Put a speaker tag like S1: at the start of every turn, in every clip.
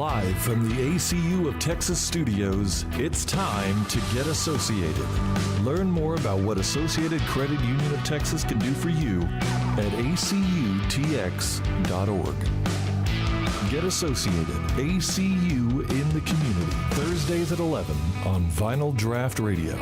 S1: Live from the ACU of Texas studios, it's time to get associated. Learn more about what Associated Credit Union of Texas can do for you at acutx.org. Get associated, ACU in the community, Thursdays at 11 on Vinyl Draft Radio.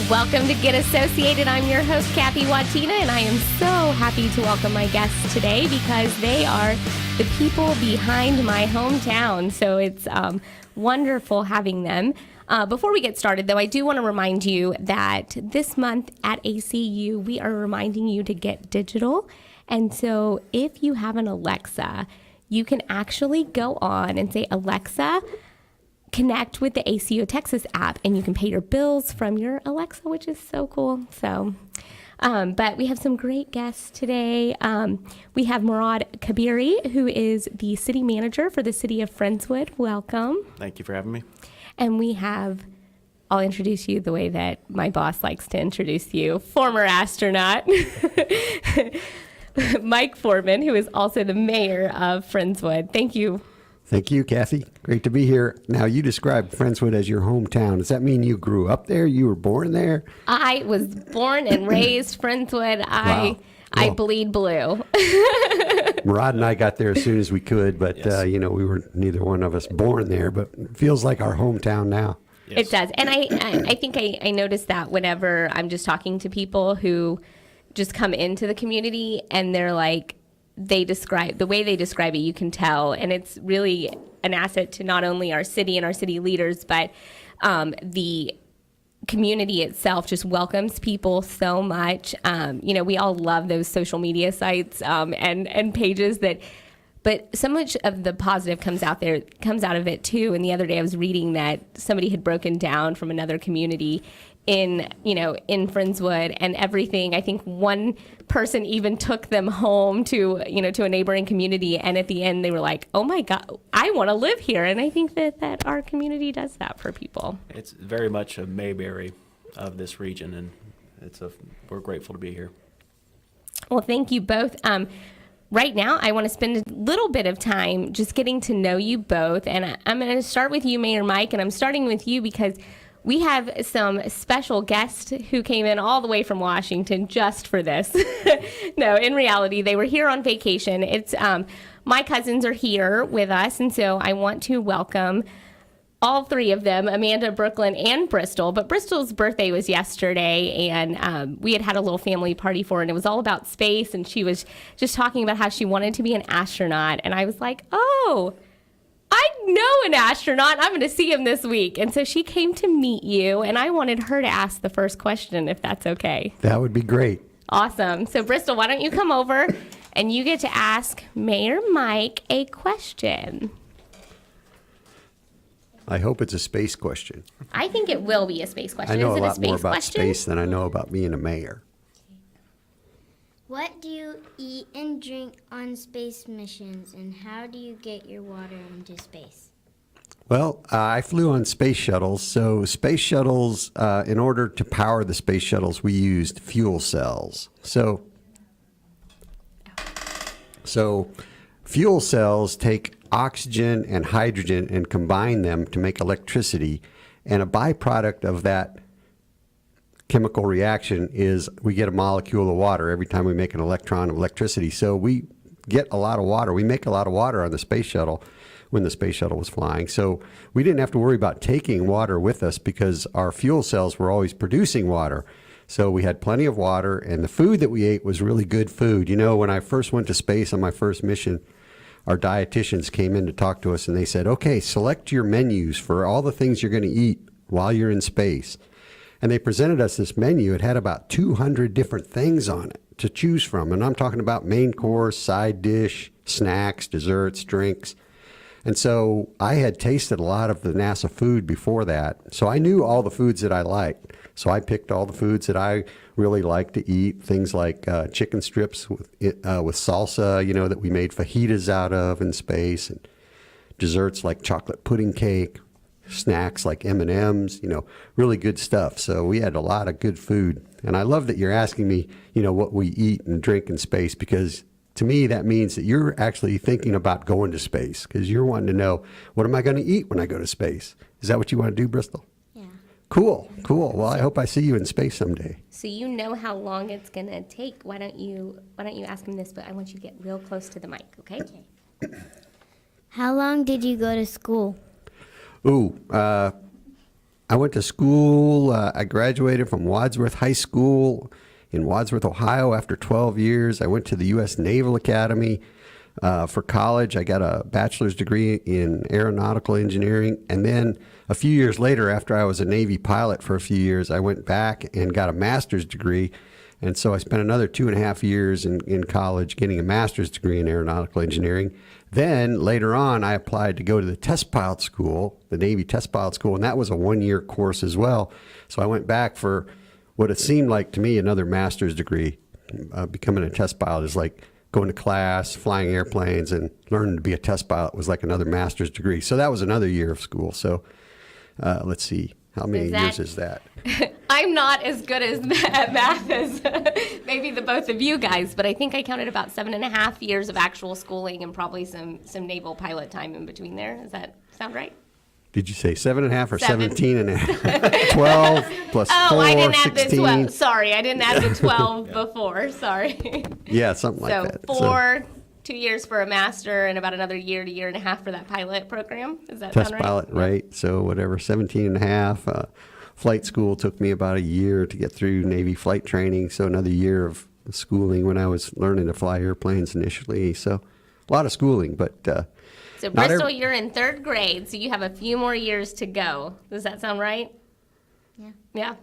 S2: Welcome to Get Associated. I'm your host, Kathy Watina, and I am so happy to welcome my guests today because they are the people behind my hometown. So it's wonderful having them. Before we get started, though, I do want to remind you that this month at ACU, we are reminding you to get digital. And so if you have an Alexa, you can actually go on and say, Alexa, connect with the ACU Texas app, and you can pay your bills from your Alexa, which is so cool. So, but we have some great guests today. We have Murad Kabiri, who is the city manager for the City of Friendswood. Welcome.
S3: Thank you for having me.
S2: And we have, I'll introduce you the way that my boss likes to introduce you, former astronaut, Mike Foreman, who is also the mayor of Friendswood. Thank you.
S4: Thank you, Kathy. Great to be here. Now, you described Friendswood as your hometown. Does that mean you grew up there? You were born there?
S2: I was born and raised Friendswood.
S4: Wow.
S2: I bleed blue.
S4: Murad and I got there as soon as we could, but,
S3: Yes.
S4: we were neither one of us born there, but it feels like our hometown now.
S3: Yes.
S2: It does. And I think I notice that whenever I'm just talking to people who just come into the community and they're like, the way they describe it, you can tell. And it's really an asset to not only our city and our city leaders, but the community itself just welcomes people so much. We all love those social media sites and pages but so much of the positive comes out of it too. And the other day I was reading that somebody had broken down from another community in Friendswood and everything. I think one person even took them home to a neighboring community. And at the end they were like, oh my God, I want to live here. And I think that our community does that for people.
S3: It's very much a Mayberry of this region, and we're grateful to be here.
S2: Well, thank you both. Right now, I want to spend a little bit of time just getting to know you both. And I'm going to start with you, Mayor Mike, and I'm starting with you because we have some special guests who came in all the way from Washington just for this. No, in reality, they were here on vacation. It's my cousins are here with us, and so I want to welcome all three of them, Amanda, Brooklyn, and Bristol. But Bristol's birthday was yesterday, and we had a little family party for her, and it was all about space, and she was just talking about how she wanted to be an astronaut. And I was like, oh, I know an astronaut. I'm going to see him this week. And so she came to meet you, and I wanted her to ask the first question, if that's okay.
S4: That would be great.
S2: Awesome. So, Bristol, why don't you come over, and you get to ask Mayor Mike a question.
S4: I hope it's a space question.
S2: I think it will be a space question.
S4: I know
S2: Is
S4: a
S2: it
S4: lot more about
S2: question?
S4: space than I know about being a mayor.
S5: What do you eat and drink on space missions, and how do you get your water into space?
S4: Well, I flew on space shuttles. So space shuttles, in order to power the space shuttles, we used fuel cells. So fuel cells take oxygen and hydrogen and combine them to make electricity. And a byproduct of that chemical reaction is we get a molecule of water every time we make an electron of electricity. So we get a lot of water. We make a lot of water on the space shuttle when the space shuttle was flying. So we didn't have to worry about taking water with us because our fuel cells were always producing water. So we had plenty of water, and the food that we ate was really good food. You know, when I first went to space on my first mission, our dietitians came in to talk to us, and they said, okay, select your menus for all the things you're going to eat while you're in space. And they presented us this menu. It had about 200 different things on it to choose from. And I'm talking about main course, side dish, snacks, desserts, drinks. And so I had tasted a lot of the NASA food before that. So I knew all the foods that I liked. So I picked all the foods that I really like to eat, things like chicken strips with salsa, that we made fajitas out of in space, and desserts like chocolate pudding cake, snacks like M&Ms, really good stuff. So we had a lot of good food. And I love that you're asking me, what we eat and drink in space, because to me, that means that you're actually thinking about going to space because you're wanting to know, what am I going to eat when I go to space? Is that what you want to do, Bristol?
S5: Yeah.
S4: Cool. Well, I hope I see you in space someday.
S2: So you know how long it's gonna take. Why don't you ask him this? But I want you to get real close to the mic, okay?
S5: How long did you go to school?
S4: Ooh, I went to school. I graduated from Wadsworth High School in Wadsworth, Ohio after 12 years. I went to the U.S. Naval Academy for college. I got a bachelor's degree in aeronautical engineering. And then a few years later, after I was a Navy pilot for a few years, I went back and got a master's degree. And so I spent another 2.5 years in college getting a master's degree in aeronautical engineering. Then later on, I applied to go to the test pilot school, the Navy test pilot school, and that was a 1-year course as well. So I went back for what it seemed like to me another master's degree. Becoming a test pilot is like going to class, flying airplanes, and learning to be a test pilot was like another master's degree. So that was another year of school. So let's see, how many years is that?
S2: I'm not as good at math as maybe the both of you guys, but I think I counted about 7.5 years of actual schooling and probably some naval pilot time in between there. Does that sound right?
S4: Did you say 7.5 or
S2: 7.
S4: 17.5? 12 plus 4,
S2: I didn't add
S4: 16.
S2: the 12. Sorry, I didn't add the 12 before. Sorry.
S4: Yeah, something like
S2: So
S4: that.
S2: 4, 2 years for a master, and about another year to year and a half for that pilot program. Does that
S4: Test
S2: sound right?
S4: pilot, right? So whatever, 17.5. Flight school took me about a year to get through Navy flight training. So another year of schooling when I was learning to fly airplanes initially. So a lot of schooling, but
S2: So
S4: not
S2: Bristol, you're in 3rd grade, so you have a few more years to go. Does that sound right?
S5: Yeah.
S2: Yeah.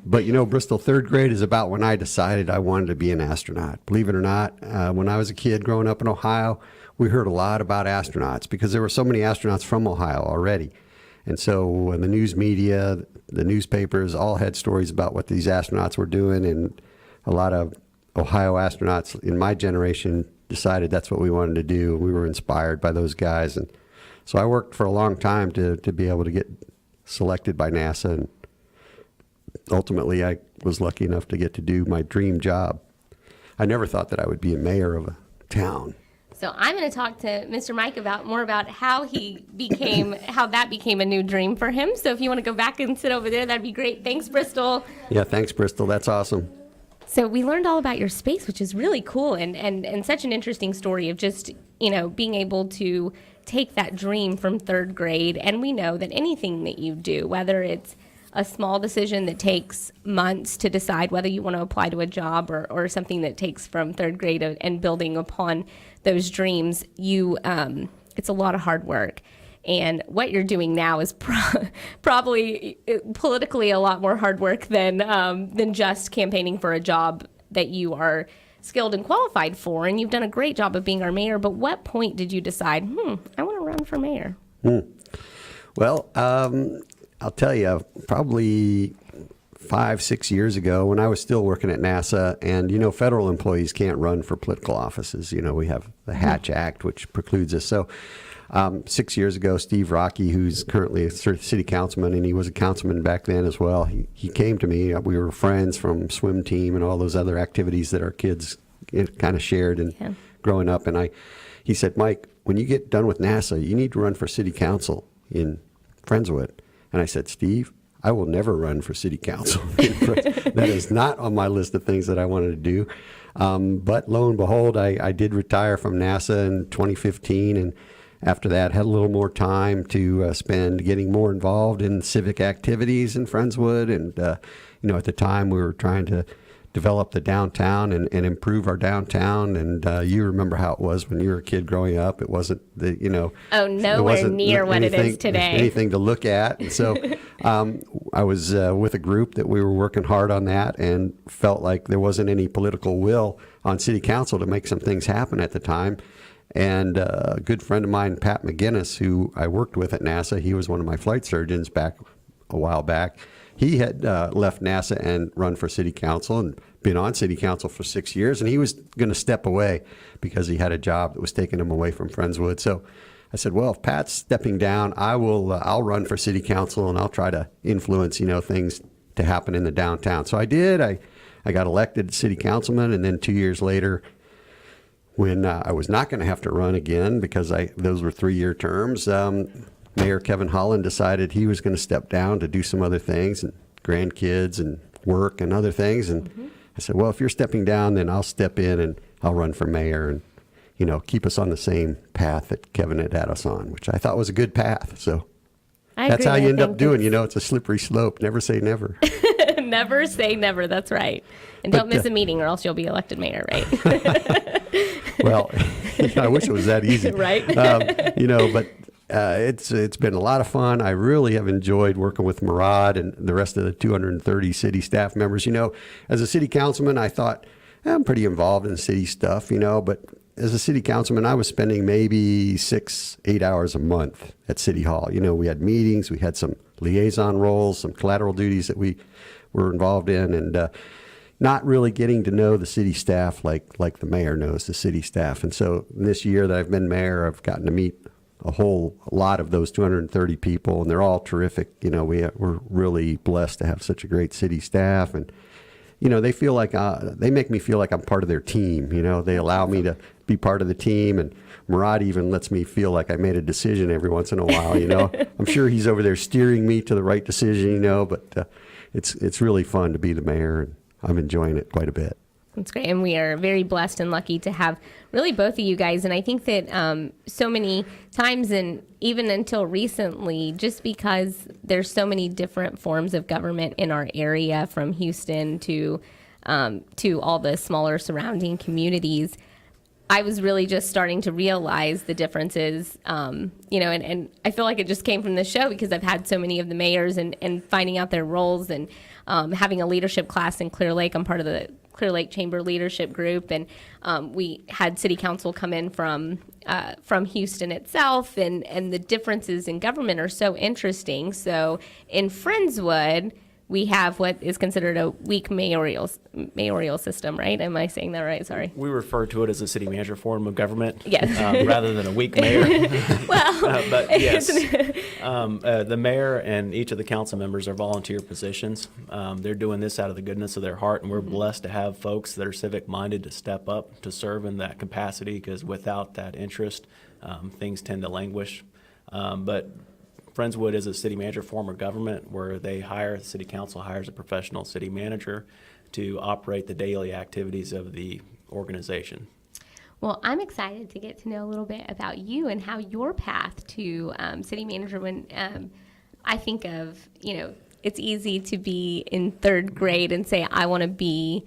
S4: But you know, Bristol 3rd grade is about when I decided I wanted to be an astronaut. Believe it or not, when I was a kid growing up in Ohio, we heard a lot about astronauts because there were so many astronauts from Ohio already. And so the news media, the newspapers all had stories about what these astronauts were doing, and a lot of Ohio astronauts in my generation decided that's what we wanted to do. We were inspired by those guys. And so I worked for a long time to be able to get selected by NASA, and ultimately I was lucky enough to get to do my dream job. I never thought that I would be a mayor of a town.
S2: So I'm going to talk to Mr. Mike more about how that became a new dream for him. So if you want to go back and sit over there, that'd be great. Thanks, Bristol.
S4: Yeah, thanks, Bristol. That's awesome.
S2: So we learned all about your space, which is really cool and such an interesting story of just, being able to take that dream from 3rd grade. And we know that anything that you do, whether it's a small decision that takes months to decide whether you want to apply to a job or something that takes from 3rd grade and building upon those dreams, it's a lot of hard work. And what you're doing now is probably politically a lot more hard work than just campaigning for a job that you are skilled and qualified for. And you've done a great job of being our mayor. But what point did you decide, I want to run for mayor?
S4: Well, I'll tell you, probably 5-6 years ago when I was still working at NASA, and federal employees can't run for political offices. We have the Hatch Act, which precludes us. So 6 years ago, Steve Rocky, who's currently a city councilman, and he was a councilman back then as well, he came to me. We were friends from swim team and all those other activities that our kids kind of shared and growing up. And he said, Mike, when you get done with NASA, you need to run for city council in Friendswood. And I said, Steve, I will never run for city council. That is not on my list of things that I wanted to do. But lo and behold, I did retire from NASA in 2015, and after that had a little more time to spend getting more involved in civic activities in Friendswood. And, at the time we were trying to develop the downtown and improve our downtown. And you remember how it was when you were a kid growing up. It wasn't
S2: nowhere near what it is today.
S4: Anything to look at. And so I was with a group that we were working hard on that, and felt like there wasn't any political will on city council to make some things happen at the time. And a good friend of mine, Pat McGinnis, who I worked with at NASA, he was one of my flight surgeons a while back. He had left NASA and run for city council and been on city council for 6 years, and he was going to step away because he had a job that was taking him away from Friendswood. So I said, well, if Pat's stepping down, I'll run for city council, and I'll try to influence, things to happen in the downtown. So I did. I I got elected city councilman, and then 2 years later, when I was not going to have to run again because those were 3-year terms, Mayor Kevin Holland decided he was going to step down to do some other things, and grandkids and work and other things. And I said, well, if you're stepping down, then I'll step in and I'll run for mayor and, keep us on the same path that Kevin had us on, which I thought was a good path. So that's how you end up doing, it's a slippery slope. Never say never.
S2: Never say never. That's right. And don't miss a meeting or else you'll be elected mayor, right?
S4: Well, I wish it was that easy.
S2: Right.
S4: But it's been a lot of fun. I really have enjoyed working with Murad and the rest of the 230 city staff members. As a city councilman, I thought I'm pretty involved in city stuff, but as a city councilman, I was spending maybe 6-8 hours a month at City Hall. We had meetings, we had some liaison roles, some collateral duties that we were involved in, and not really getting to know the city staff like the mayor knows the city staff. And so this year that I've been mayor, I've gotten to meet a whole lot of those 230 people, and they're all terrific. We're really blessed to have such a great city staff, and they feel like they make me feel like I'm part of their team. They allow me to be part of the team, and Murad even lets me feel like I made a decision every once in a while. I'm sure he's over there steering me to the right decision. But it's really fun to be the mayor, and I'm enjoying it quite a bit.
S2: That's great. And we are very blessed and lucky to have really both of you guys. And I think that so many times, and even until recently, just because there's so many different forms of government in our area, from Houston to all the smaller surrounding communities, I was really just starting to realize the differences, and I feel like it just came from this show because I've had so many of the mayors and finding out their roles and having a leadership class in Clear Lake. I'm part of the Clear Lake Chamber leadership group, and we had city council come in from Houston itself, and the differences in government are so interesting. So in Friendswood, we have what is considered a weak mayoral system, right? Am I saying that right? Sorry.
S3: We refer to it as a city manager form of government,
S2: yes,
S3: rather than a weak mayor.
S2: Well,
S3: but yes, the mayor and each of the council members are volunteer positions. They're doing this out of the goodness of their heart, and we're blessed to have folks that are civic-minded to step up to serve in that capacity, because without that interest, things tend to languish. But Friendswood is a city manager form of government where the city council hires a professional city manager to operate the daily activities of the organization.
S2: Well, I'm excited to get to know a little bit about you and how your path to city manager. When I think of, it's easy to be in third grade and say, I want to be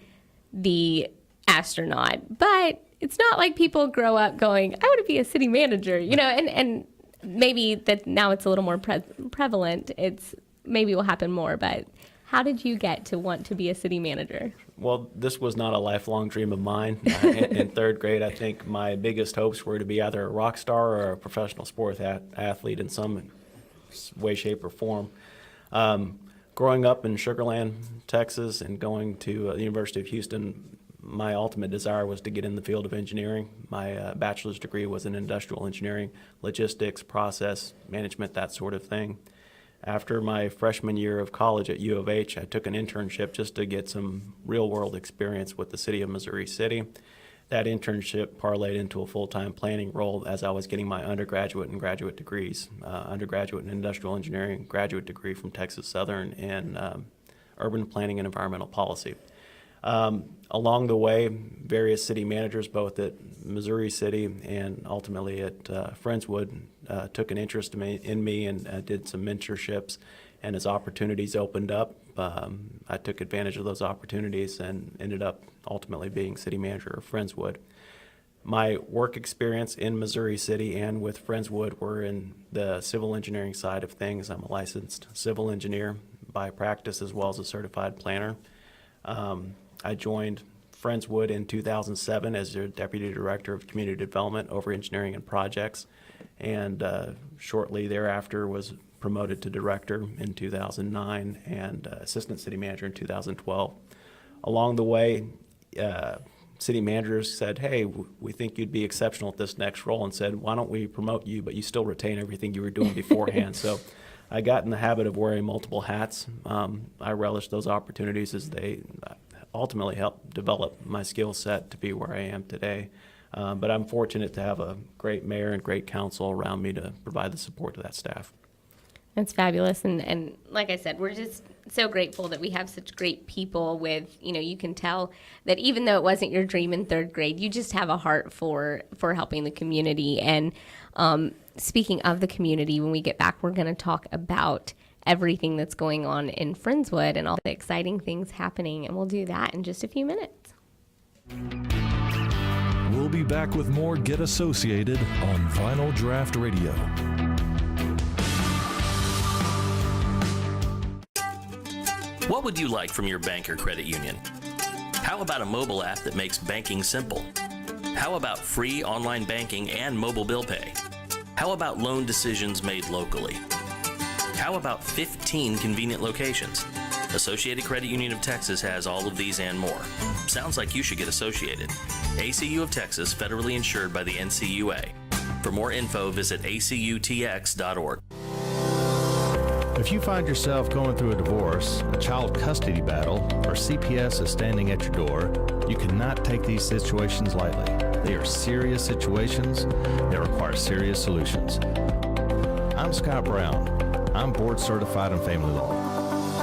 S2: the astronaut. But it's not like people grow up going, I want to be a city manager, and maybe that now it's a little more prevalent. It's maybe will happen more, but how did you get to want to be a city manager?
S3: Well, this was not a lifelong dream of mine. In third grade, I think my biggest hopes were to be either a rock star or a professional sports athlete in some way, shape, or form. Growing up in Sugar Land, Texas, and going to the University of Houston, my ultimate desire was to get in the field of engineering. My bachelor's degree was in industrial engineering, logistics, process management, that sort of thing. After my freshman year of college at U of H, I took an internship just to get some real-world experience with the city of Missouri City. That internship parlayed into a full-time planning role as I was getting my undergraduate and graduate degrees. Undergraduate in industrial engineering, graduate degree from Texas Southern in urban planning and environmental policy. Along the way, various city managers, both at Missouri City and ultimately at Friendswood, took an interest in me and did some mentorships. And as opportunities opened up, I took advantage of those opportunities and ended up ultimately being city manager of Friendswood. My work experience in Missouri City and with Friendswood were in the civil engineering side of things. I'm a licensed civil engineer by practice as well as a certified planner. I joined Friendswood in 2007 as their Deputy Director of Community Development over engineering and projects, and shortly thereafter was promoted to Director in 2009 and Assistant City Manager in 2012. Along the way, city managers said, hey, we think you'd be exceptional at this next role, and said, why don't we promote you, but you still retain everything you were doing beforehand. So I got in the habit of wearing multiple hats. I relish those opportunities as they ultimately helped develop my skill set to be where I am today. But I'm fortunate to have a great mayor and great council around me to provide the support to that staff.
S2: That's fabulous. And like I said, we're just so grateful that we have such great people with, you can tell that even though it wasn't your dream in third grade, you just have a heart for helping the community. And speaking of the community, when we get back, we're going to talk about everything that's going on in Friendswood and all the exciting things happening. And we'll do that in just a few minutes.
S1: We'll be back with more Get Associated on Vinyl Draft Radio.
S6: What would you like from your bank or credit union? How about a mobile app that makes banking simple? How about free online banking and mobile bill pay? How about loan decisions made locally? How about 15 convenient locations? Associated Credit Union of Texas has all of these and more. Sounds like you should get associated. ACU of Texas, federally insured by the NCUA. For more info, visit acutx.org.
S7: If you find yourself going through a divorce, a child custody battle, or CPS is standing at your door, you cannot take these situations lightly. They are serious situations that require serious solutions. I'm Scott Brown. I'm board certified in family law.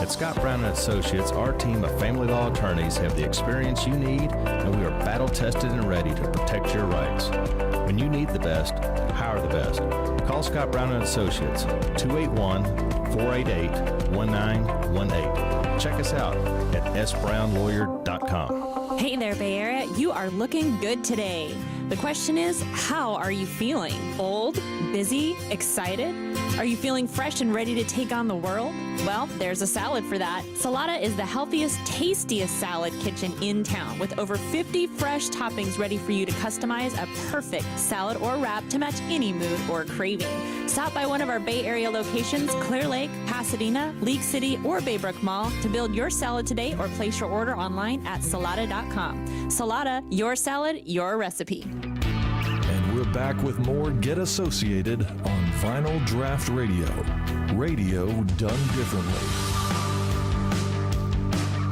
S7: At Scott Brown & Associates, our team of family law attorneys have the experience you need, and we are battle tested and ready to protect your rights. When you need the best, hire the best. Call Scott Brown & Associates, 281-488-1918. Check us out at sbrownlawyer.com.
S8: Hey there, Bay Area. You are looking good today. The question is, how are you feeling? Old? Busy? Excited? Are you feeling fresh and ready to take on the world? Well, there's a salad for that. Salada is the healthiest, tastiest salad kitchen in town, with over 50 fresh toppings ready for you to customize a perfect salad or wrap to match any mood or craving. Stop by one of our Bay Area locations, Clear Lake, Pasadena, League City, or Baybrook Mall to build your salad today or place your order online at salada.com. Salada, your salad, your recipe.
S1: And we're back with more Get Associated on Vinyl Draft Radio. Radio done differently.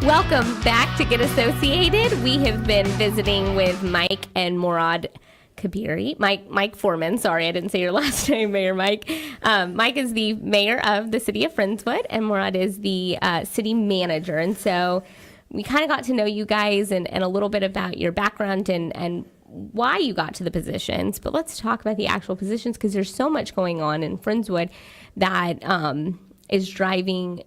S2: Welcome back to Get Associated. We have been visiting with Mike and Murad Kabiri. Mike Foreman. Sorry, I didn't say your last name, Mayor Mike. Mike is the mayor of the City of Friendswood, and Murad is the city manager. And so we kind of got to know you guys and a little bit about your background and why you got to the positions. But let's talk about the actual positions, because there's so much going on in Friendswood that is driving,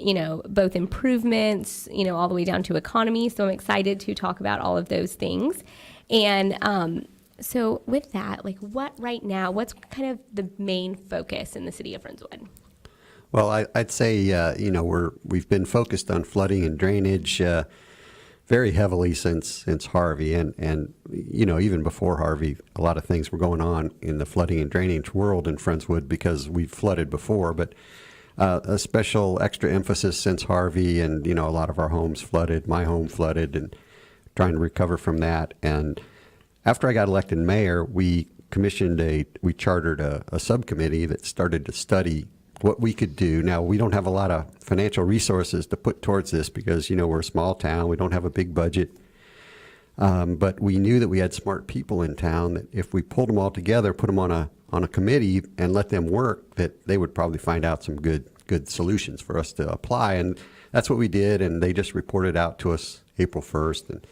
S2: both improvements, all the way down to economy. So I'm excited to talk about all of those things. And so with that, what's kind of the main focus in the City of Friendswood?
S4: Well, I'd say, we've been focused on flooding and drainage very heavily since Harvey, and even before Harvey, a lot of things were going on in the flooding and drainage world in Friendswood because we've flooded before, but a special extra emphasis since Harvey, and a lot of our homes flooded, my home flooded, and trying to recover from that. And after I got elected mayor, we chartered a subcommittee that started to study what we could do. Now, we don't have a lot of financial resources to put towards this because, we're a small town. We don't have a big budget. But we knew that we had smart people in town that if we pulled them all together, put them on a committee and let them work, that they would probably find out some good solutions for us to apply. And that's what we did. And they just reported out to us April 1st. And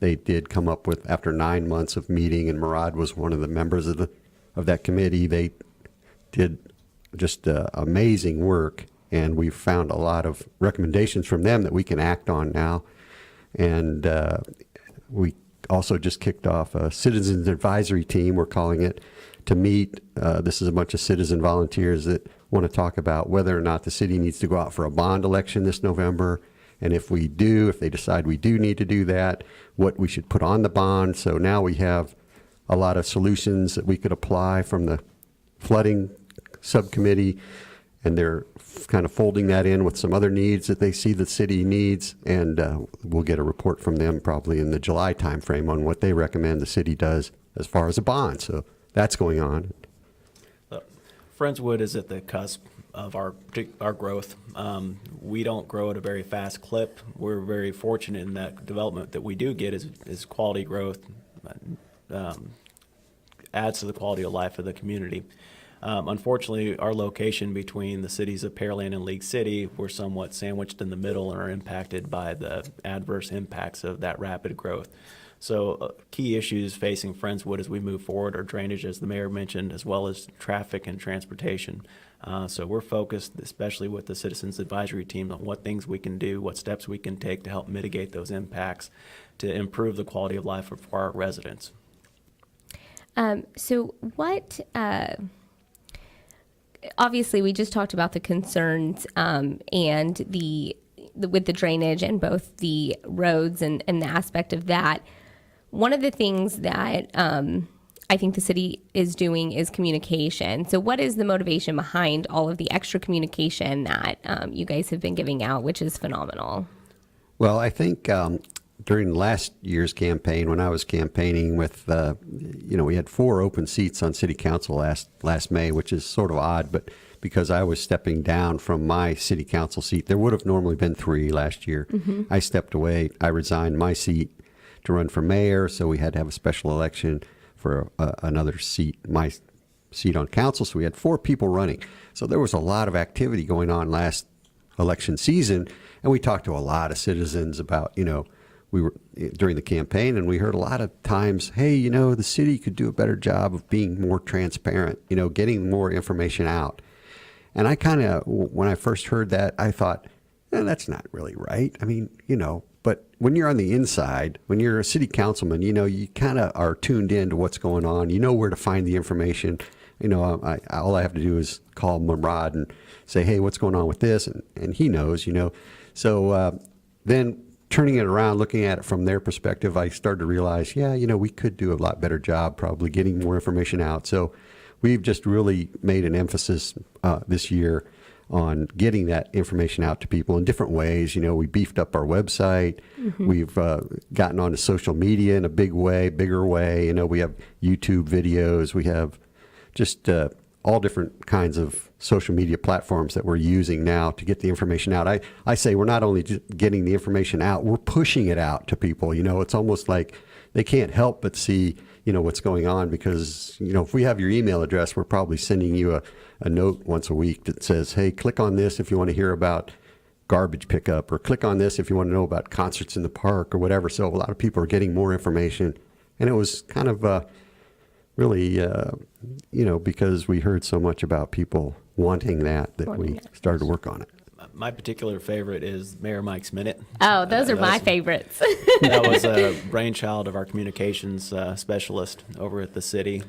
S4: they did come up with, after 9 months of meeting, and Murad was one of the members of that committee, they did just amazing work, and we've found a lot of recommendations from them that we can act on now. And we also just kicked off a citizens advisory team, we're calling it, to meet. This is a bunch of citizen volunteers that want to talk about whether or not the city needs to go out for a bond election this November, and if they decide we do need to do that, what we should put on the bond. So now we have a lot of solutions that we could apply from the flooding subcommittee, and they're kind of folding that in with some other needs that they see the city needs, and we'll get a report from them probably in the July timeframe on what they recommend the city does as far as a bond. So that's going on.
S3: Friendswood is at the cusp of our growth. We don't grow at a very fast clip. We're very fortunate in that development that we do get is quality growth, adds to the quality of life of the community. Unfortunately, our location between the cities of Pearland and League City, we're somewhat sandwiched in the middle and are impacted by the adverse impacts of that rapid growth. So key issues facing Friendswood as we move forward are drainage, as the mayor mentioned, as well as traffic and transportation. So we're focused, especially with the Citizens Advisory Team, on what things we can do, what steps we can take to help mitigate those impacts to improve the quality of life for our residents.
S2: So what, obviously we just talked about the concerns and with the drainage and both the roads and the aspect of that. One of the things that I think the city is doing is communication. So what is the motivation behind all of the extra communication that you guys have been giving out, which is phenomenal?
S4: Well, I think during last year's campaign, when I was campaigning with, we had 4 open seats on city council last May, which is sort of odd, but because I was stepping down from my city council seat, there would have normally been 3 last year. Mm-hmm. I stepped away. I resigned my seat to run for mayor, so we had to have a special election for another seat, my seat on council. So we had 4 people running. So there was a lot of activity going on last election season, and we talked to a lot of citizens about, we were during the campaign, and we heard a lot of times, hey, the city could do a better job of being more transparent, getting more information out. And I kind of, when I first heard that, I thought, that's not really right. I mean, but when you're on the inside, when you're a city councilman, you kind of are tuned in to what's going on. You know where to find the information. All I have to do is call Murad and say, hey, what's going on with this? And he knows, So then turning it around, looking at it from their perspective, I started to realize, we could do a lot better job probably getting more information out. So we've just really made an emphasis this year on getting that information out to people in different ways. We beefed up our website. Mm-hmm. We've gotten onto social media in a bigger way. We have YouTube videos. We have just all different kinds of social media platforms that we're using now to get the information out. I say we're not only just getting the information out, we're pushing it out to people. It's almost like they can't help but see what's going on, because if we have your email address, we're probably sending you a note once a week that says, hey, click on this if you want to hear about garbage pickup, or click on this if you want to know about concerts in the park or whatever. So a lot of people are getting more information, and it was kind of really because we heard so much about people wanting that we started to work on it.
S3: My particular favorite is Mayor Mike's Minute.
S2: Oh, those are my favorites.
S3: That was a brainchild of our communications specialist over at the city.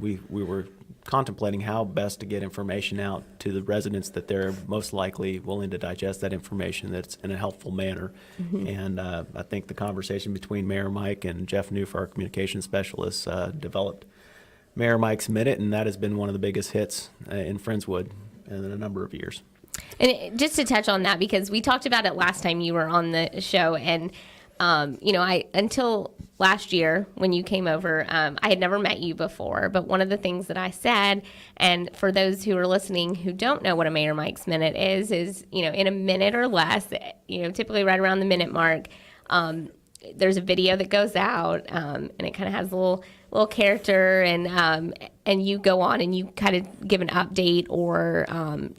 S3: We were contemplating how best to get information out to the residents that they're most likely willing to digest that information that's in a helpful manner. Mm-hmm. And I think the conversation between Mayor Mike and Jeff Newf, our communications specialist, developed Mayor Mike's Minute, and that has been one of the biggest hits in Friendswood in a number of years.
S2: And just to touch on that, because we talked about it last time you were on the show, and I until last year when you came over, I had never met you before. But one of the things that I said, and for those who are listening who don't know what a Mayor Mike's Minute is in a minute or less, typically right around the minute mark, there's a video that goes out, and it kind of has a little character, and you go on and you kind of give an update or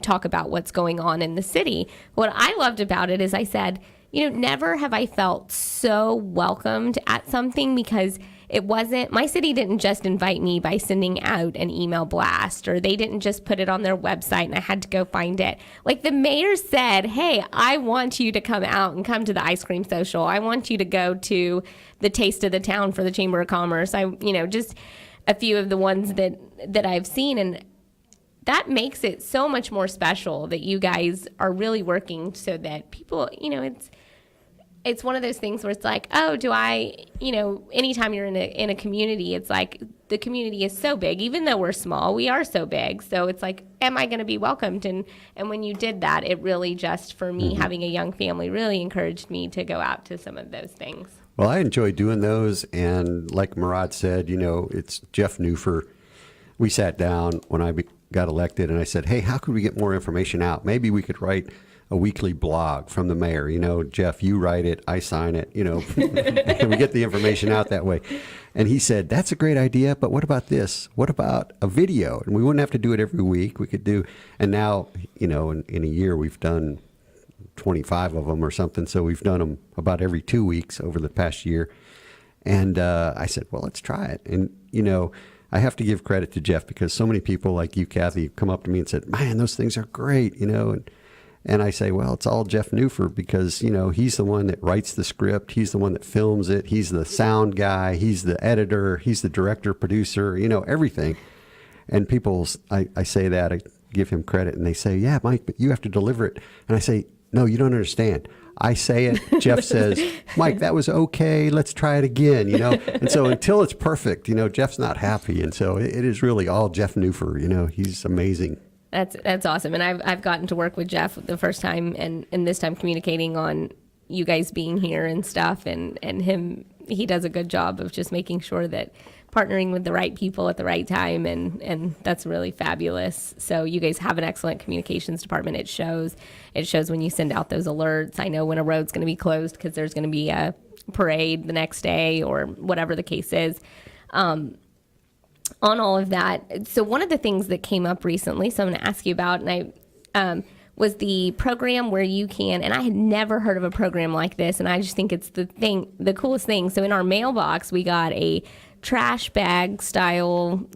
S2: talk about what's going on in the city. What I loved about it is I said, never have I felt so welcomed at something, because it wasn't, my city didn't just invite me by sending out an email blast, or they didn't just put it on their website and I had to go find it. Like the mayor said, hey, I want you to come out and come to the ice cream social. I want you to go to the Taste of the Town for the Chamber of Commerce. Just a few of the ones that I've seen. And that makes it so much more special that you guys are really working so that people, it's one of those things where it's like, oh, do I, anytime you're in a community, it's like the community is so big. Even though we're small, we are so big. So it's like, am I going to be welcomed? And when you did that, it really just, for me, mm-hmm. having a young family, really encouraged me to go out to some of those things.
S4: Well, I enjoy doing those. And like Murad said, it's Jeff Newfer. We sat down when I got elected, and I said, hey, how could we get more information out? Maybe we could write a weekly blog from the mayor. Jeff, you write it, I sign it, and we get the information out that way. And he said, that's a great idea, but what about this? What about a video? And we wouldn't have to do it every week. We could do, and now, in a year, we've done 25 of them or something. So we've done them about every 2 weeks over the past year. And I said, well, let's try it. And, I have to give credit to Jeff, because so many people like you, Kathy, come up to me and said, man, those things are great, and I say, well, it's all Jeff Newford, because, he's the one that writes the script. He's the one that films it. He's the sound guy. He's the editor. He's the director, producer, everything. And people, I say that, I give him credit, and they say, yeah, Mike, but you have to deliver it. And I say, no, you don't understand. I say it, Jeff says, Mike, that was okay, let's try it again, And so until it's perfect, Jeff's not happy. And so it is really all Jeff Newford, he's amazing.
S2: That's awesome. And I've gotten to work with Jeff the first time, and this time communicating on you guys being here and stuff, and he does a good job of just making sure that partnering with the right people at the right time, and that's really fabulous. So you guys have an excellent communications department. It shows when you send out those alerts. I know when a road's going to be closed because there's going to be a parade the next day or whatever the case is. On all of that, so one of the things that came up recently, so I'm going to ask you about, and I was the program where you can, and I had never heard of a program like this, and I just think it's the coolest thing. So in our mailbox, we got a trash bag style,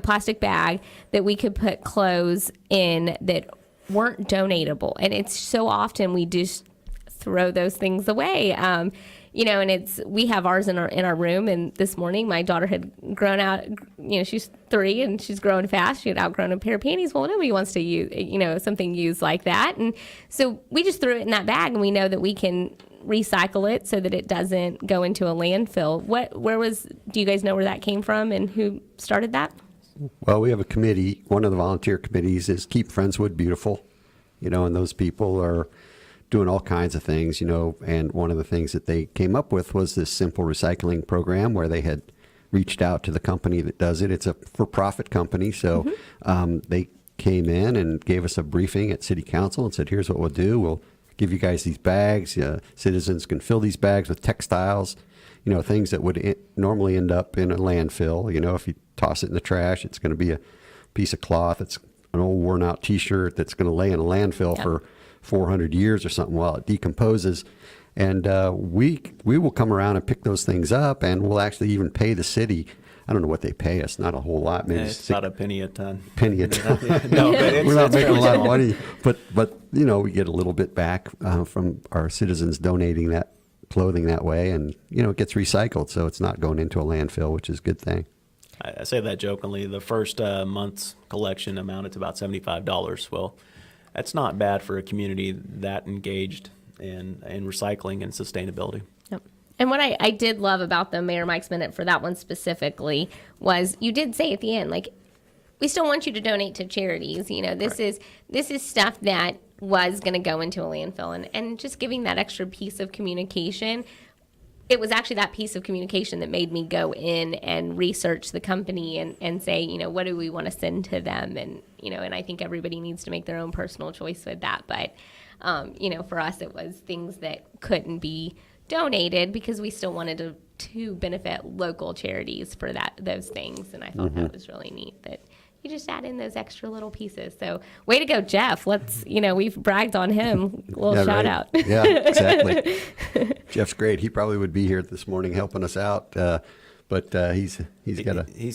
S2: plastic bag that we could put clothes in that weren't donatable. And it's so often we just throw those things away. And we have ours in our room. And this morning my daughter had grown out, she's 3 and she's growing fast. She had outgrown a pair of panties. Well, nobody wants to use, something used like that. And so we just threw it in that bag, and we know that we can recycle it so that it doesn't go into a landfill. Do you guys know where that came from and who started that?
S4: Well, we have a committee. One of the volunteer committees is Keep Friendswood Beautiful, and those people are doing all kinds of things, and one of the things that they came up with was this simple recycling program where they had reached out to the company that does it. It's a for-profit company, so they came in and gave us a briefing at City Council and said, here's what we'll do. We'll give you guys these bags. Citizens can fill these bags with textiles, things that would normally end up in a landfill. If you toss it in the trash, it's going to be a piece of cloth. It's an old worn out T-shirt that's going to lay in a landfill for 400 years or something while it decomposes. And we will come around and pick those things up, and we'll actually even pay the city. I don't know what they pay us, not a whole lot. Maybe
S3: it's about a penny a ton.
S4: Penny a ton.
S3: No, but
S4: we're not making a lot of money, but we get a little bit back from our citizens donating that clothing that way, and it gets recycled, so it's not going into a landfill, which is a good thing.
S3: I say that jokingly. The first month's collection amounted to about $75. Well, that's not bad for a community that engaged in recycling and sustainability.
S2: Yep. And what I did love about the Mayor Mike's Minute for that one specifically was you did say at the end, like, we still want you to donate to charities. This is stuff that was going to go into a landfill, and just giving that extra piece of communication. It was actually that piece of communication that made me go in and research the company and say, what do we want to send to them? And, and I think everybody needs to make their own personal choice with that. But, for us, it was things that couldn't be donated because we still wanted to benefit local charities for those things. And I thought that was really neat that you just add in those extra little pieces. So way to go, Jeff. Let's, we've bragged on him. A little shout out.
S4: Yeah, exactly. Jeff's great. He probably would be here this morning helping us out. But he's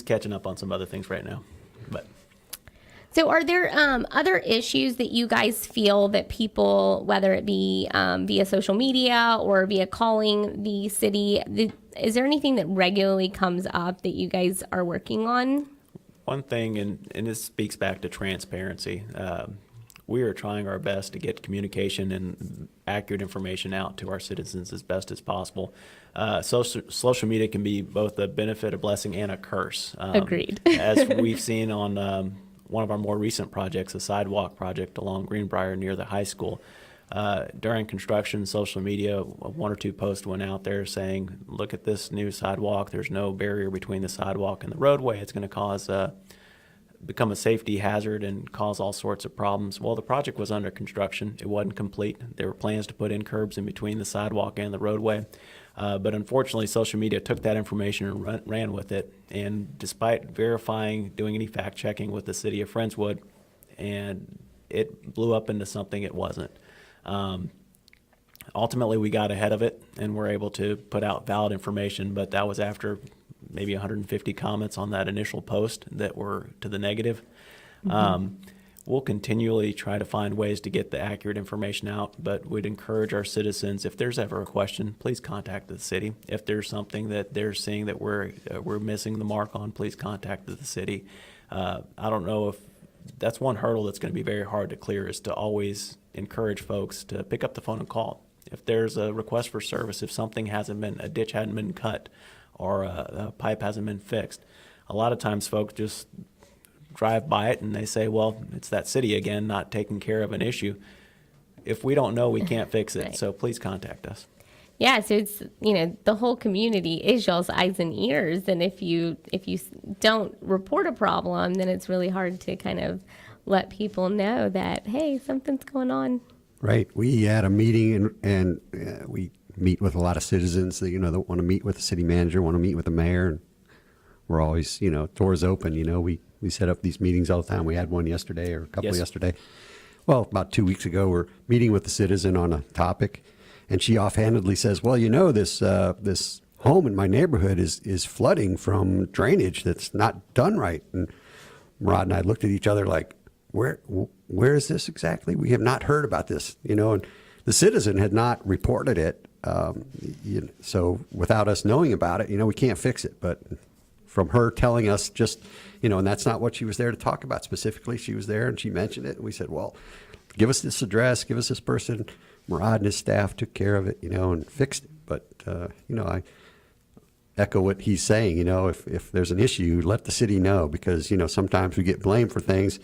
S3: catching up on some other things right now. But
S2: so are there other issues that you guys feel that people, whether it be via social media or via calling the city, is there anything that regularly comes up that you guys are working on?
S3: One thing, and this speaks back to transparency, we are trying our best to get communication and accurate information out to our citizens as best as possible. Social media can be both a benefit, a blessing, and a curse.
S2: Agreed.
S3: As we've seen on one of our more recent projects, a sidewalk project along Greenbrier near the high school. During construction, social media, 1 or 2 posts went out there saying, look at this new sidewalk. There's no barrier between the sidewalk and the roadway. It's going to cause become a safety hazard and cause all sorts of problems. Well, the project was under construction. It wasn't complete. There were plans to put in curbs in between the sidewalk and the roadway. But unfortunately, social media took that information and ran with it. And despite verifying, doing any fact checking with the City of Friendswood, and it blew up into something it wasn't. Ultimately, we got ahead of it and were able to put out valid information, but that was after maybe 150 comments on that initial post that were to the negative. We'll continually try to find ways to get the accurate information out, but we'd encourage our citizens, if there's ever a question, please contact the city. If there's something that they're seeing that we're missing the mark on, please contact the city. I don't know if that's one hurdle that's going to be very hard to clear, is to always encourage folks to pick up the phone and call. If there's a request for service, if something a ditch hadn't been cut or a pipe hasn't been fixed, a lot of times folks just drive by it and they say, well, it's that city again not taking care of an issue. If we don't know, we can't fix it.
S2: Right.
S3: So please contact us.
S2: Yeah, so it's, the whole community is y'all's eyes and ears, and if you don't report a problem, then it's really hard to kind of let people know that, hey, something's going on.
S4: Right. We had a meeting, and we meet with a lot of citizens that, that want to meet with the city manager, want to meet with the mayor, and we're always, doors open. We set up these meetings all the time. We had one yesterday, or a couple yesterday. Well, about 2 weeks ago, we're meeting with the citizen on a topic, and she offhandedly says, well, this home in my neighborhood is flooding from drainage that's not done right. And Rod and I looked at each other like, where is this exactly? We have not heard about this, and the citizen had not reported it. So without us knowing about it, we can't fix it. But from her telling us just, and that's not what she was there to talk about specifically. She was there and she mentioned it. And we said, well, give us this address, give us this person. Murad and his staff took care of it, and fixed it. But, I echo what he's saying, if there's an issue, let the city know, because, sometimes we get blamed for things,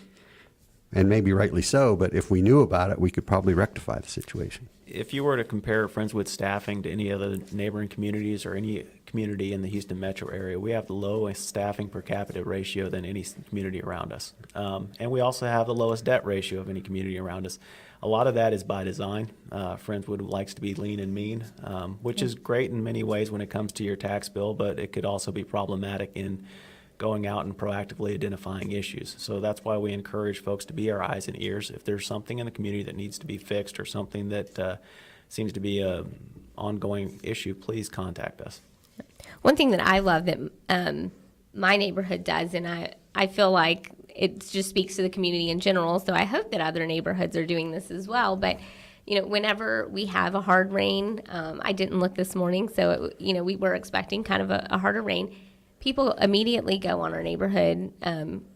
S4: and maybe rightly so, but if we knew about it, we could probably rectify the situation.
S3: If you were to compare Friendswood staffing to any other neighboring communities or any community in the Houston metro area, we have the lowest staffing per capita ratio than any community around us. And we also have the lowest debt ratio of any community around us. A lot of that is by design. Friendswood likes to be lean and mean, which is great in many ways when it comes to your tax bill, but it could also be problematic in going out and proactively identifying issues. So that's why we encourage folks to be our eyes and ears. If there's something in the community that needs to be fixed or something that seems to be an ongoing issue, please contact us.
S2: One thing that I love that my neighborhood does, and I feel like it just speaks to the community in general, so I hope that other neighborhoods are doing this as well, but whenever we have a hard rain, I didn't look this morning, so we were expecting kind of a harder rain. People immediately go on our neighborhood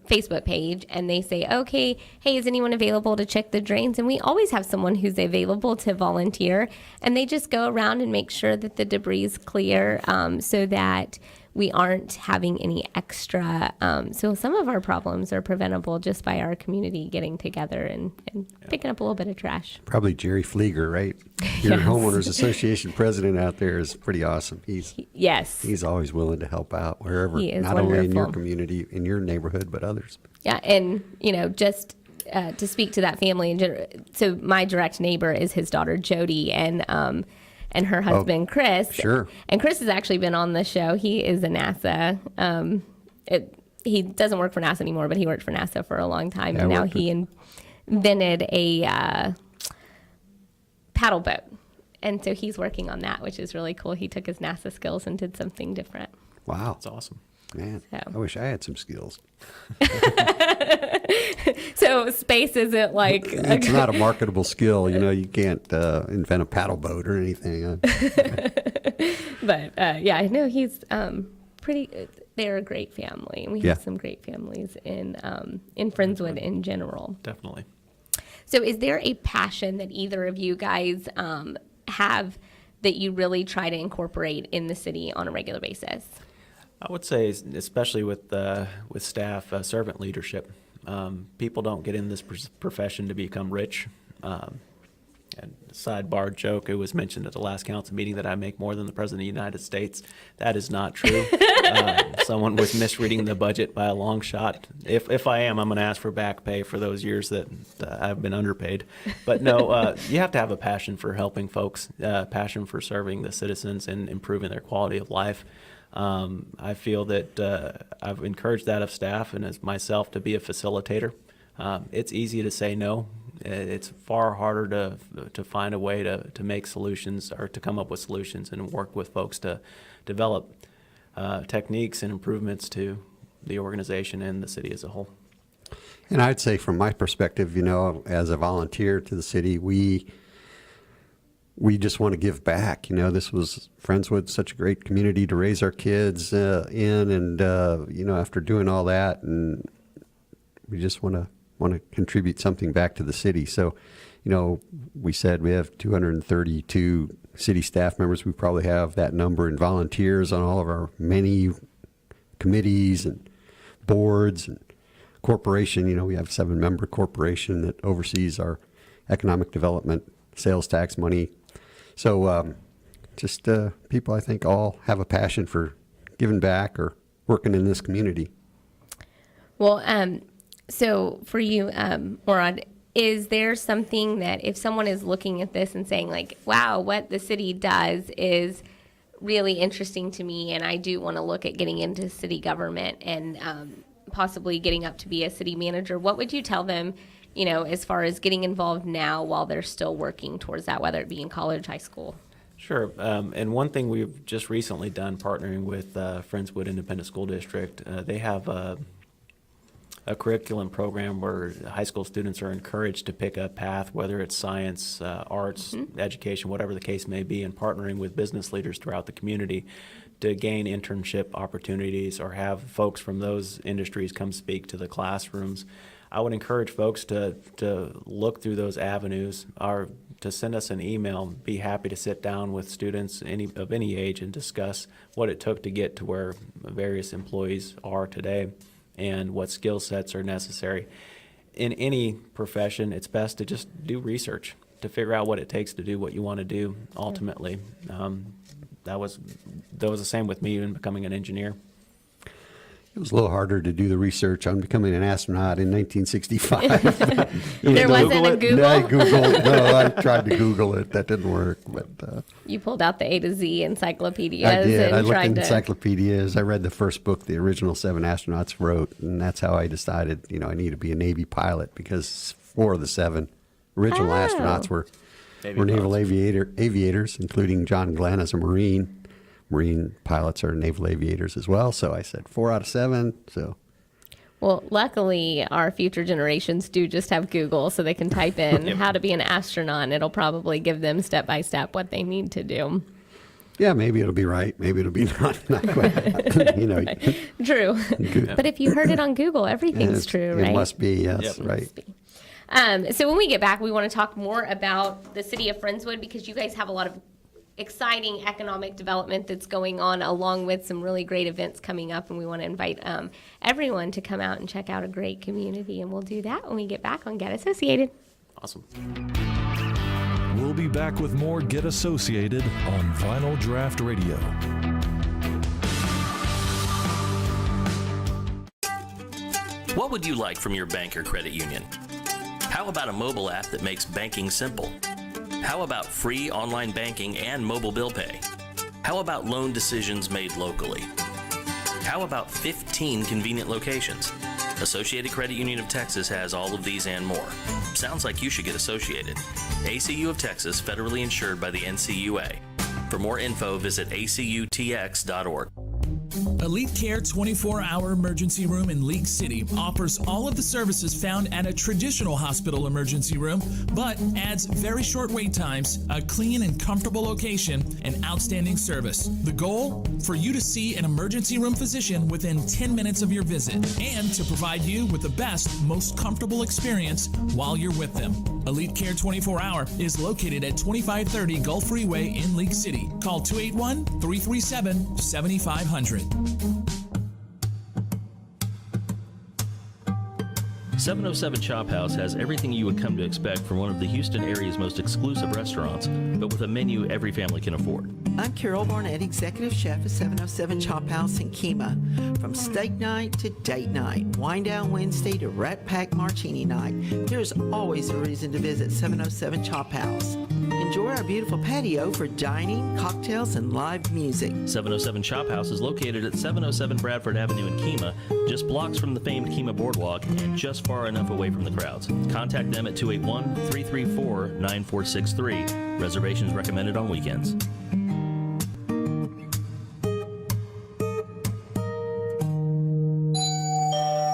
S2: Facebook page and they say, okay, hey, is anyone available to check the drains? And we always have someone who's available to volunteer, and they just go around and make sure that the debris is clear, so that we aren't having any extra. So some of our problems are preventable just by our community getting together and picking up a little bit of trash.
S4: Probably Jerry Flieger, right? Your homeowners association president out there is pretty awesome. He's always willing to help out wherever,
S2: He is
S4: not only in your
S2: wonderful.
S4: community, in your neighborhood, but others.
S2: Yeah, and just to speak to that family in general. So my direct neighbor is his daughter Jody, and her husband Chris.
S4: Sure.
S2: And Chris has actually been on the show. He is a NASA. He doesn't work for NASA anymore, but he worked for NASA for a long time, and now he invented a paddle boat, and so he's working on that, which is really cool. He took his NASA skills and did something different.
S4: Wow.
S3: That's awesome.
S4: Man,
S2: So.
S4: I wish I had some skills.
S2: So space isn't like
S4: It's not a marketable skill. You can't invent a paddle boat or anything.
S2: But yeah, no, he's pretty. They're a great family. We have some great families in Friendswood in general.
S3: Definitely.
S2: So, is there a passion that either of you guys have that you really try to incorporate in the city on a regular basis?
S3: I would say, especially with staff, servant leadership. People don't get in this profession to become rich. And sidebar joke, it was mentioned at the last council meeting that I make more than the President of the United States. That is not true. someone was misreading the budget by a long shot. If I am, I'm going to ask for back pay for those years that I've been underpaid. But no, you have to have a passion for helping folks, passion for serving the citizens and improving their quality of life. I feel that I've encouraged that of staff and as myself to be a facilitator. It's easy to say no. It's far harder to find a way to make solutions or to come up with solutions and work with folks to develop techniques and improvements to the organization and the city as a whole.
S4: And I'd say from my perspective, as a volunteer to the city, we just want to give back. This was Friendswood, such a great community to raise our kids in, and after doing all that, and we just want to contribute something back to the city. So, we said we have 232 city staff members. We probably have that number in volunteers on all of our many committees and boards and corporation. We have a 7-member corporation that oversees our economic development, sales tax money. So just people, I think, all have a passion for giving back or working in this community.
S2: Well, so for you, Morad, is there something that if someone is looking at this and saying like, wow, what the city does is really interesting to me, and I do want to look at getting into city government and possibly getting up to be a city manager, what would you tell them, as far as getting involved now while they're still working towards that, whether it be in college, high school?
S3: Sure. And one thing we've just recently done, partnering with Friendswood Independent School District, they have a curriculum program where high school students are encouraged to pick a path, whether it's science, arts, education, whatever the case may be, and partnering with business leaders throughout the community to gain internship opportunities or have folks from those industries come speak to the classrooms. I would encourage folks to look through those avenues or to send us an email. Be happy to sit down with students of any age and discuss what it took to get to where various employees are today and what skill sets are necessary. In any profession, it's best to just do research to figure out what it takes to do what you want to do ultimately. That was the same with me in becoming an engineer.
S4: It was a little harder to do the research on becoming an astronaut in 1965.
S2: There wasn't a Google?
S4: I tried to Google it. That didn't work. But
S2: you pulled out the A to Z encyclopedias.
S4: I did.
S2: And
S4: I looked
S2: tried
S4: in
S2: to...
S4: encyclopedias. I read the first book the original 7 astronauts wrote, and that's how I decided, I need to be a Navy pilot because 4 of the 7 original astronauts were naval aviators, including John Glenn as a Marine. Marine pilots are naval aviators as well. So I said 4 out of 7. So,
S2: well, luckily our future generations do just have Google, so they can type in how to be an astronaut, and it'll probably give them step by step what they need to do.
S4: Yeah, maybe it'll be right. Maybe it'll be not quite.
S2: True. But if you heard it on Google, everything's true, right?
S4: It must be, yes,
S3: Yep.
S4: right.
S2: So when we get back, we want to talk more about the City of Friendswood because you guys have a lot of exciting economic development that's going on along with some really great events coming up, and we want to invite everyone to come out and check out a great community, and we'll do that when we get back on Get Associated.
S3: Awesome.
S1: We'll be back with more Get Associated on Vinyl Draft Radio.
S6: What would you like from your bank or credit union? How about a mobile app that makes banking simple? How about free online banking and mobile bill pay? How about loan decisions made locally? How about 15 convenient locations? Associated Credit Union of Texas has all of these and more. Sounds like you should get associated. ACU of Texas, federally insured by the NCUA. For more info, visit acutx.org.
S9: Elite Care 24-hour emergency room in League City offers all of the services found at a traditional hospital emergency room, but adds very short wait times, a clean and comfortable location, and outstanding service. The goal? For you to see an emergency room physician within 10 minutes of your visit, and to provide you with the best, most comfortable experience while you're with them. Elite Care 24-hour is located at 2530 Gulf Freeway in League City. Call 281-337-7500.
S6: 707 Chop House has everything you would come to expect from one of the Houston area's most exclusive restaurants, but with a menu every family can afford.
S10: I'm Carol Barnett, Executive Chef at 707 Chop House in Kemah. From steak night to date night, Wind Down Wednesday to Rat Pack Martini night, there's always a reason to visit 707 Chop House. Enjoy our beautiful patio for dining, cocktails, and live music.
S6: 707 Chop House is located at 707 Bradford Avenue in Kemah, just blocks from the famed Kemah Boardwalk and just far enough away from the crowds. Contact them at 281-334-9463. Reservations recommended on weekends.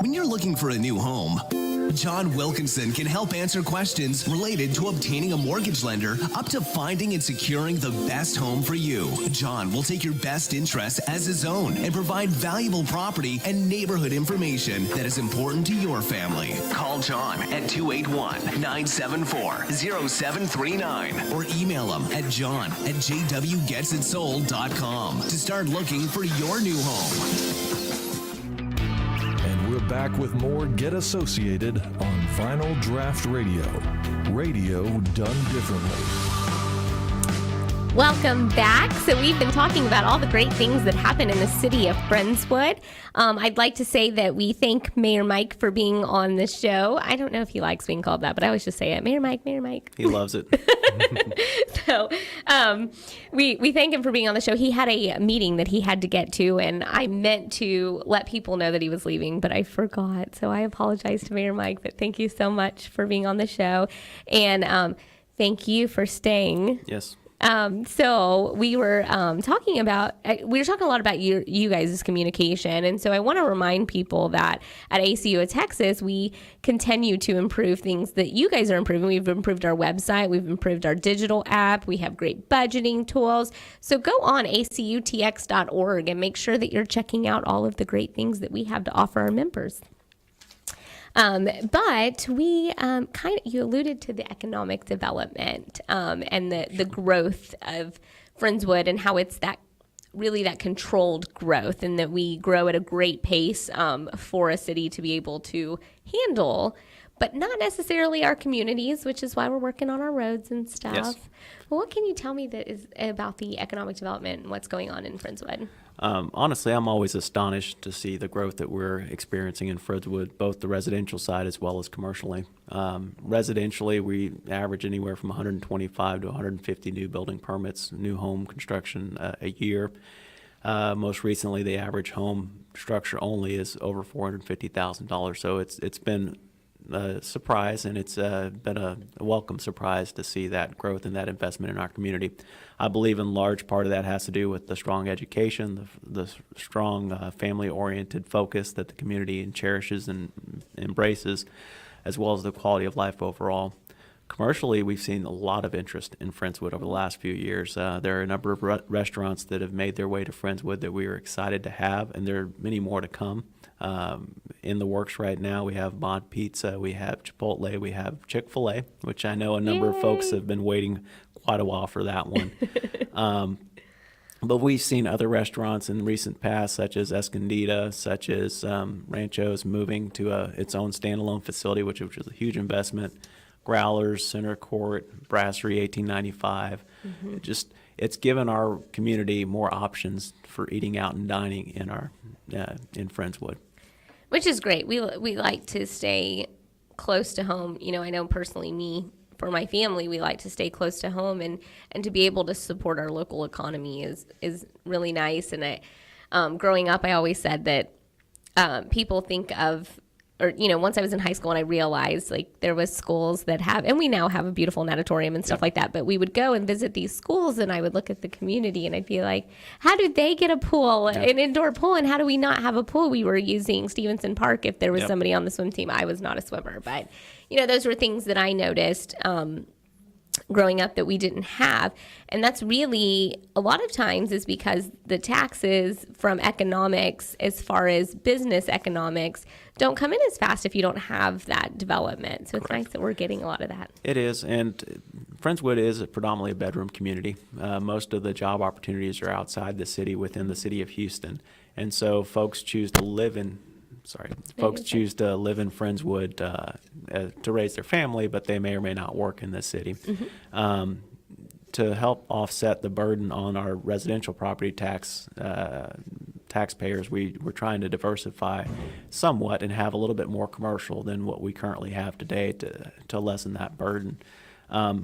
S11: When you're looking for a new home, John Wilkinson can help answer questions related to obtaining a mortgage lender up to finding and securing the best home for you. John will take your best interests as his own and provide valuable property and neighborhood information that is important to your family. Call John at 281-974-0739 or email him at john@jwgetsitsold.com to start looking for your new home.
S1: We're back with more Get Associated on Final Draft Radio. Radio done differently.
S2: Welcome back. So we've been talking about all the great things that happen in the city of Friendswood. I'd like to say that we thank Mayor Mike for being on the show. I don't know if he likes being called that, but I always just say it. Mayor Mike, Mayor Mike.
S3: He loves it.
S2: So we thank him for being on the show. He had a meeting that he had to get to, and I meant to let people know that he was leaving, but I forgot. So I apologize to Mayor Mike, but thank you so much for being on the show. And thank you for staying.
S3: Yes.
S2: So we were talking a lot about you guys' communication. And so I want to remind people that at ACU of Texas, we continue to improve things that you guys are improving. We've improved our website. We've improved our digital app. We have great budgeting tools. So go on acutx.org and make sure that you're checking out all of the great things that we have to offer our members. But we you alluded to the economic development and the growth of Friendswood and how it's that controlled growth, and that we grow at a great pace for a city to be able to handle, but not necessarily our communities, which is why we're working on our roads and stuff.
S3: Yes.
S2: Well, what can you tell me that is about the economic development and what's going on in Friendswood?
S3: Honestly, I'm always astonished to see the growth that we're experiencing in Friendswood, both the residential side as well as commercially. Residentially, we average anywhere from 125 to 150 new building permits, new home construction a year. Most recently, the average home structure only is over $450,000. So it's been a surprise, and it's been a welcome surprise to see that growth and that investment in our community. I believe in large part of that has to do with the strong education, the strong family-oriented focus that the community cherishes and embraces, as well as the quality of life overall. Commercially, we've seen a lot of interest in Friendswood over the last few years. There are a number of restaurants that have made their way to Friendswood that we are excited to have, and there are many more to come. In the works right now, we have Mod Pizza, we have Chipotle, we have Chick-fil-A, which I know a number of folks have been waiting quite a while for that one. But we've seen other restaurants in recent past, such as Escondida, such as Rancho's moving to its own standalone facility, which was a huge investment. Growlers, Center Court, Brasserie 1895. Mm-hmm. It's given our community more options for eating out and dining in Friendswood.
S2: Which is great. We like to stay close to home. You know, I know personally for my family, we like to stay close to home, and to be able to support our local economy is really nice. And growing up, I always said that people think of, or, you know, once I was in high school and I realized, like, there was schools that have, and we now have a beautiful natatorium and stuff like that, but we would go and visit these schools, and I would look at the community and I'd be like, how did they get a pool, an indoor pool, and how do we not have a pool? We were using Stevenson Park if there was somebody on the swim team. I was not a swimmer, but, you know, those were things that I noticed growing up that we didn't have. And that's really, a lot of times, is because the taxes from economics, as far as business economics, don't come in as fast if you don't have that development. So it's nice that we're getting a lot of that.
S3: It is, and Friendswood is predominantly a bedroom community. Most of the job opportunities are outside the city, within the city of Houston. And so folks choose to live in Friendswood to raise their family, but they may or may not work in the city. Mm-hmm. to help offset the burden on our residential property taxpayers, we're trying to diversify somewhat and have a little bit more commercial than what we currently have today to lessen that burden.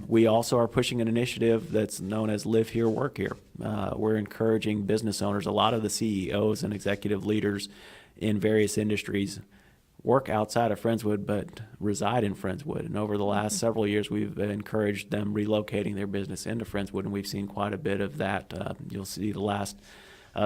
S3: We also are pushing an initiative that's known as Live Here, Work Here. We're encouraging business owners, a lot of the CEOs and executive leaders in various industries work outside of Friendswood but reside in Friendswood. And over the last several years, we've encouraged them relocating their business into Friendswood, and we've seen quite a bit of that. You'll see the last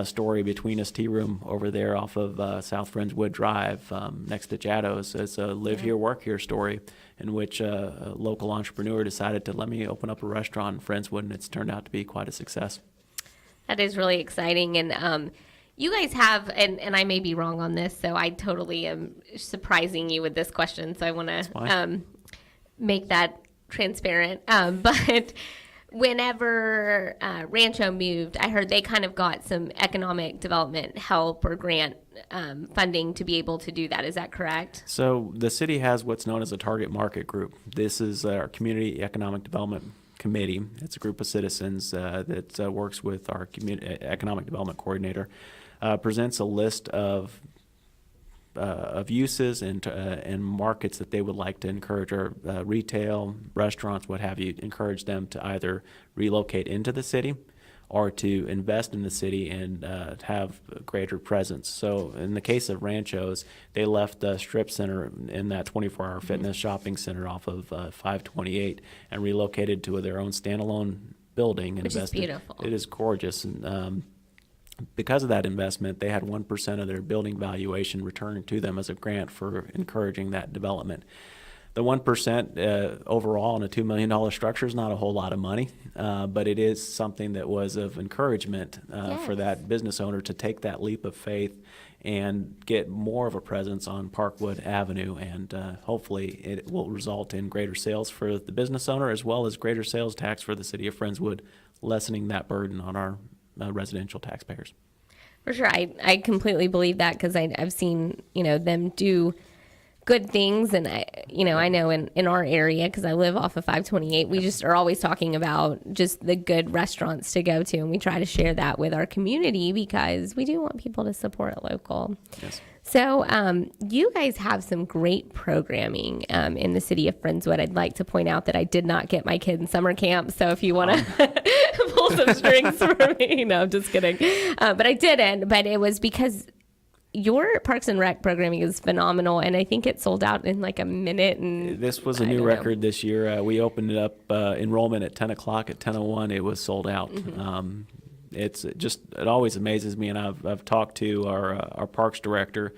S3: story between us tea room over there off of South Friendswood Drive next to Jaddo's. It's a Live Here, Work Here story in which a local entrepreneur decided to let me open up a restaurant in Friendswood, and it's turned out to be quite a success.
S2: That is really exciting. And you guys have, and I may be wrong on this, so I totally am surprising you with this question, so I want to make that transparent. But whenever Rancho moved, I heard they kind of got some economic development help or grant funding to be able to do that. Is that correct?
S3: So the city has what's known as a target market group. This is our Community Economic Development Committee. It's a group of citizens that works with our Economic Development Coordinator, presents a list of uses and markets that they would like to encourage, or retail, restaurants, what have you, encourage them to either relocate into the city or to invest in the city and have a greater presence. So in the case of Ranchos, they left the strip center in that 24-hour fitness shopping center off of 528 and relocated to their own standalone building. And
S2: Which is beautiful.
S3: It is gorgeous. And because of that investment, they had 1% of their building valuation returned to them as a grant for encouraging that development. The 1% overall in a $2 million structure is not a whole lot of money, but it is something that was of encouragement for that business owner to take that leap of faith and get more of a presence on Parkwood Avenue, and hopefully it will result in greater sales for the business owner as well as greater sales tax for the city of Friendswood, lessening that burden on our residential taxpayers.
S2: For sure. I completely believe that, because I've seen, them do good things. And I know in our area, because I live off of 528, we just are always talking about just the good restaurants to go to. And we try to share that with our community because we do want people to support local. Yes. So you guys have some great programming in the city of Friendswood. I'd like to point out that I did not get my kid in summer camp. So if you want to pull some strings for me, no, I'm just kidding. But I didn't. But it was because your Parks and Rec programming is phenomenal, and I think it sold out in like a minute. And
S3: this was a new record this year. We opened it up enrollment at 10 o'clock. At 10:01, it was sold out. Mm-hmm. It always amazes me, and I've talked to our parks director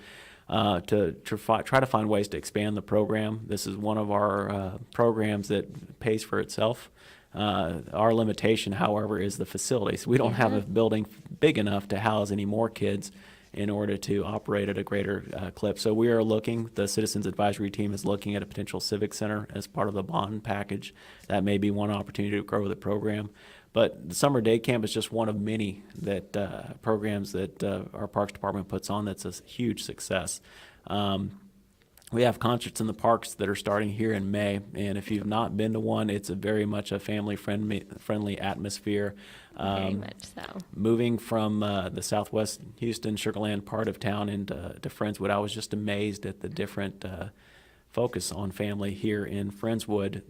S3: to try to find ways to expand the program. This is one of our programs that pays for itself. Our limitation, however, is the facilities. We don't have a building big enough to house any more kids in order to operate at a greater clip. So we are looking, the Citizens Advisory Team is looking at a potential civic center as part of the bond package. That may be one opportunity to grow the program. But the summer day camp is just one of many programs that our Parks Department puts on that's a huge success. We have concerts in the parks that are starting here in May, and if you've not been to one, it's very much a family-friendly atmosphere.
S2: Very much so.
S3: Moving from the southwest Houston, Sugarland part of town into Friendswood, I was just amazed at the different focus on family here in Friendswood.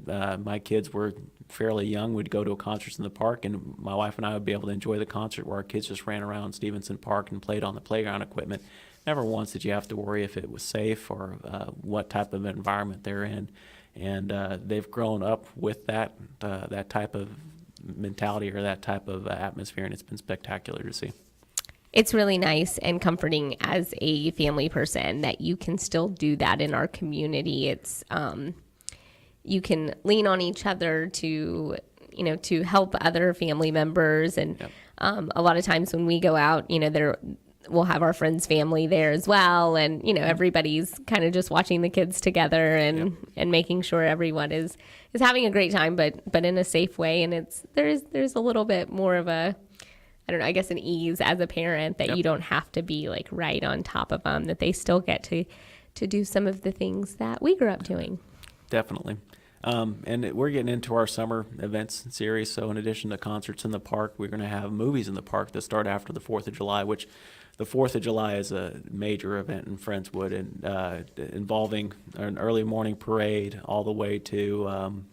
S3: My kids were fairly young. We'd go to a concert in the park, and my wife and I would be able to enjoy the concert where our kids just ran around Stevenson Park and played on the playground equipment. Never once did you have to worry if it was safe or what type of environment they're in. And they've grown up with that type of mentality or that type of atmosphere, and it's been spectacular to see.
S2: It's really nice and comforting as a family person that you can still do that in our community. It's you can lean on each other to help other family members, and a lot of times when we go out, we'll have our friends' family there as well, and everybody's kind of just watching the kids together and making sure everyone is having a great time, but in a safe way. And there's a little bit more of a, I don't know, I guess an ease as a parent that you don't have to be like right on top of them, that they still get to do some of the things that we grew up doing.
S3: Definitely. We're getting into our summer events series, so in addition to concerts in the park, we're going to have movies in the park that start after the 4th of July, which the 4th of July is a major event in Friendswood, and involving an early morning parade all the way to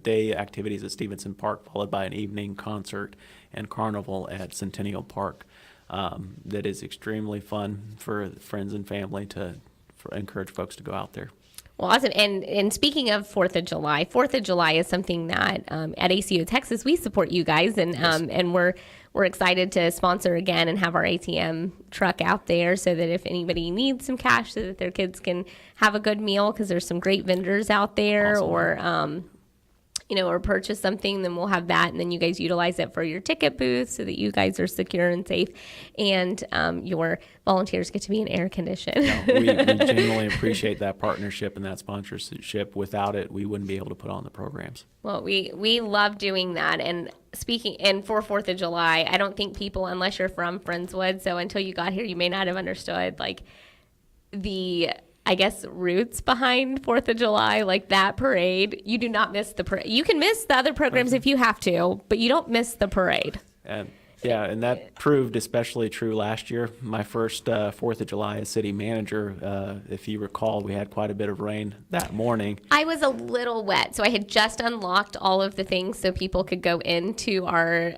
S3: day activities at Stevenson Park, followed by an evening concert and carnival at Centennial Park. That is extremely fun for friends and family to encourage folks to go out there.
S2: Well, awesome. And speaking of 4th of July, 4th of July is something that at ACO Texas, we support you guys, and and we're excited to sponsor again and have our ATM truck out there so that if anybody needs some cash so that their kids can have a good meal, because there's some great vendors out there, awesome. Or purchase something, then we'll have that, and then you guys utilize it for your ticket booth so that you guys are secure and safe, and your volunteers get to be in air conditioned.
S3: We genuinely appreciate that partnership and that sponsorship. Without it, we wouldn't be able to put on the programs.
S2: Well, we love doing that, and for 4th of July, I don't think people, unless you're from Friendswood, so until you got here, you may not have understood, like, the roots behind 4th of July, like that parade. You do not miss the parade. You can miss the other programs if you have to, but you don't miss the parade.
S3: And that proved especially true last year. My first 4th of July as city manager, if you recall, we had quite a bit of rain that morning.
S2: I was a little wet, so I had just unlocked all of the things so people could go into our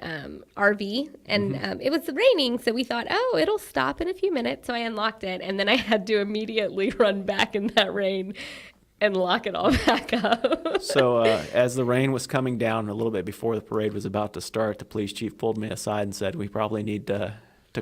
S2: RV, and it was raining, so we thought, it'll stop in a few minutes, so I unlocked it, and then I had to immediately run back in that rain and lock it all back up.
S3: So as the rain was coming down a little bit before the parade was about to start, the police chief pulled me aside and said, we probably need to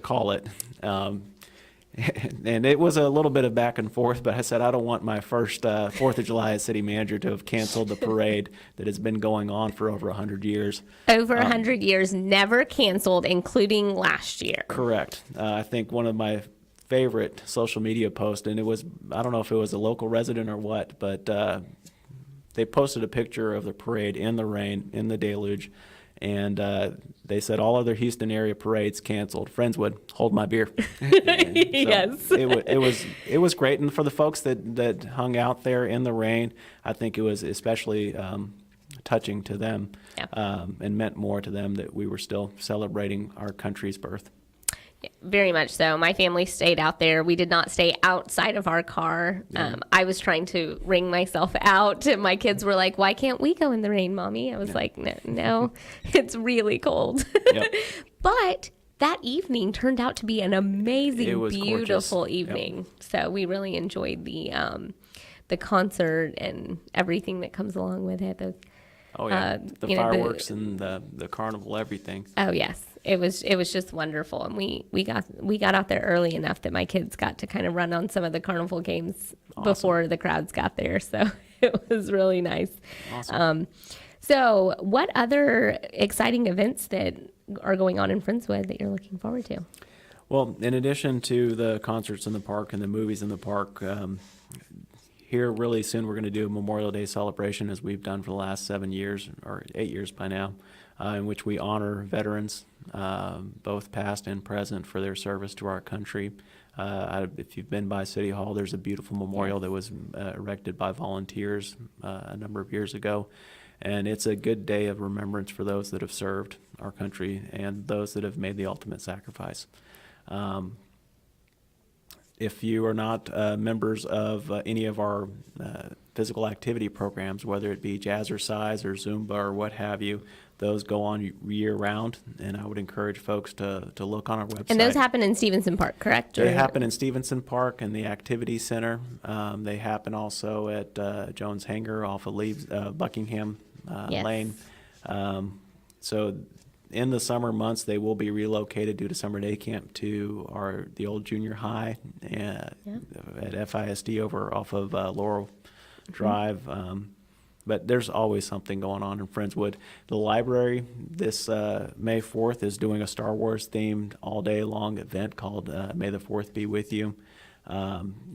S3: call it. And it was a little bit of back and forth, but I said, I don't want my first 4th of July as city manager to have canceled the parade that has been going on for over 100 years.
S2: Over 100 years, never canceled, including last year.
S3: Correct. I think one of my favorite social media post, and it was, I don't know if it was a local resident or what, but they posted a picture of the parade in the rain, in the deluge, and they said all other Houston area parades canceled. Friendswood, hold my beer.
S2: Yes.
S3: It was great, and for the folks that hung out there in the rain, I think it was especially touching to them, and meant more to them that we were still celebrating our country's birth.
S2: Very much so. My family stayed out there. We did not stay outside of our car. I was trying to wring myself out. My kids were like, why can't we go in the rain, Mommy? I was like, no, it's really cold. Yep. But that evening turned out to be an amazing, beautiful evening. Yep. So we really enjoyed the concert and everything that comes along with it. The
S3: fireworks and the carnival, everything.
S2: Oh yes, it was just wonderful, and we got out there early enough that my kids got to kind of run on some of the carnival games before the crowds got there. So it was really nice. Awesome. So what other exciting events that are going on in Friendswood that you're looking forward to?
S3: Well, in addition to the concerts in the park and the movies in the park, here really soon we're going to do a Memorial Day celebration, as we've done for the last 7 years, or 8 years by now, in which we honor veterans, both past and present, for their service to our country. If you've been by City Hall, there's a beautiful memorial that was erected by volunteers a number of years ago. And it's a good day of remembrance for those that have served our country and those that have made the ultimate sacrifice. If you are not members of any of our physical activity programs, whether it be Jazzercise or Zumba or what have you, those go on year-round, and I would encourage folks to look on our website.
S2: And those happen in Stevenson Park, correct?
S3: They happen in Stevenson Park and the Activity Center. They happen also at Jones Hangar off of Buckingham Lane. So in the summer months, they will be relocated due to summer day camp to the old junior high at FISD over off of Laurel Drive. But there's always something going on in Friendswood. The library this May 4th is doing a Star Wars themed all day long event called May the 4th Be With You.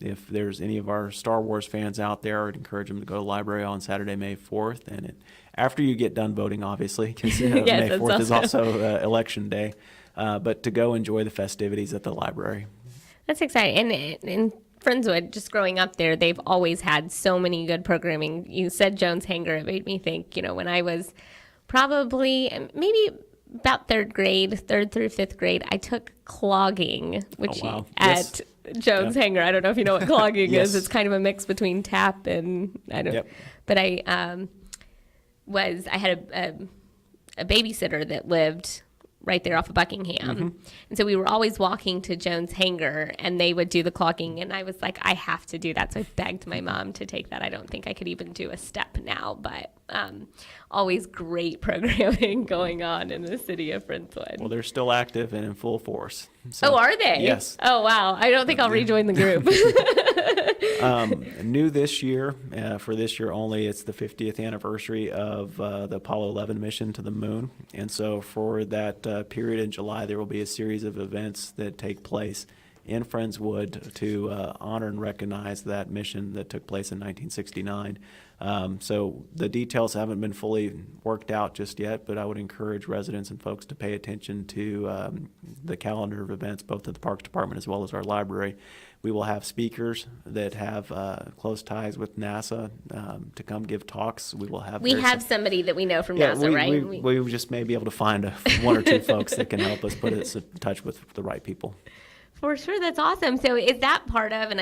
S3: If there's any of our Star Wars fans out there, I'd encourage them to go to the library on Saturday, May 4th. And after you get done voting, obviously, because May 4th is also Election Day. But to go enjoy the festivities at the library.
S2: That's exciting. And Friendswood, just growing up there, they've always had so many good programming. You said Jones Hanger. It made me think, when I was probably maybe about third through fifth grade, I took clogging, which at Jones Hanger. I don't know if you know what clogging is. It's kind of a mix between tap and I don't.
S3: Yep.
S2: But I had a babysitter that lived right there off of Buckingham. And so we were always walking to Jones Hanger, and they would do the clogging, and I was like, I have to do that. So I begged my mom to take that. I don't think I could even do a step now, but always great programming going on in the city of Friendswood.
S3: Well, they're still active and in full force. So,
S2: are they?
S3: Yes.
S2: Oh, wow. I don't think I'll rejoin the group.
S3: New this year, for this year only, it's the 50th anniversary of the Apollo 11 mission to the moon. And so for that period in July, there will be a series of events that take place in Friendswood to honor and recognize that mission that took place in 1969. So the details haven't been fully worked out just yet, but I would encourage residents and folks to pay attention to the calendar of events, both at the Parks Department as well as our library. We will have speakers that have close ties with NASA to come give talks. We will have.
S2: We have somebody that we know from NASA, right?
S3: We just may be able to find one or two folks that can help us put us in touch with the right people.
S2: For sure, that's awesome. So is that part of, and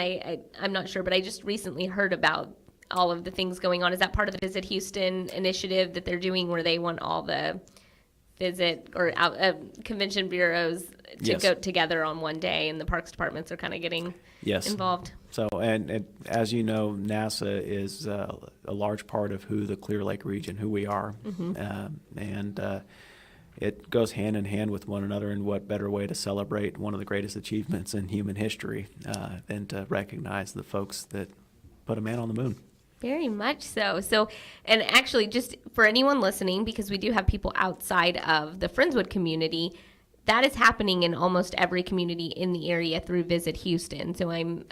S2: I'm not sure, but I just recently heard about all of the things going on. Is that part of the Visit Houston initiative that they're doing, where they want all the visit or convention bureaus to go together on one day, and the parks departments are kind of getting involved?
S3: So, and as you know, NASA is a large part of who the Clear Lake region, who we are, and it goes hand in hand with one another. And what better way to celebrate one of the greatest achievements in human history than to recognize the folks that put a man on the moon?
S2: Very much so. So, and actually, just for anyone listening, because we do have people outside of the Friendswood community, that is happening in almost every community in the area through Visit Houston. So I'm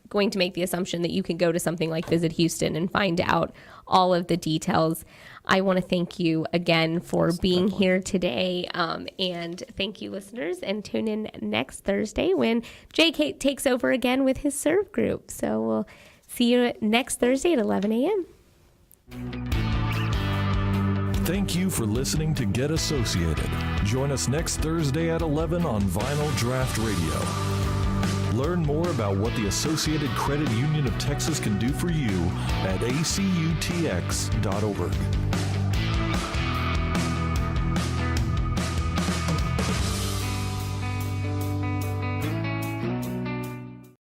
S2: going to make the assumption that you can go to something like Visit Houston and find out all of the details. I want to thank you again for being here today, and thank you, listeners, and tune in next Thursday when JK takes over again with his serve group. So we'll see you next Thursday at 11 a.m.
S1: Thank you for listening to Get Associated. Join us next Thursday at 11 on Vinyl Draft Radio. Learn more about what the Associated Credit Union of Texas can do for you at acutx.org.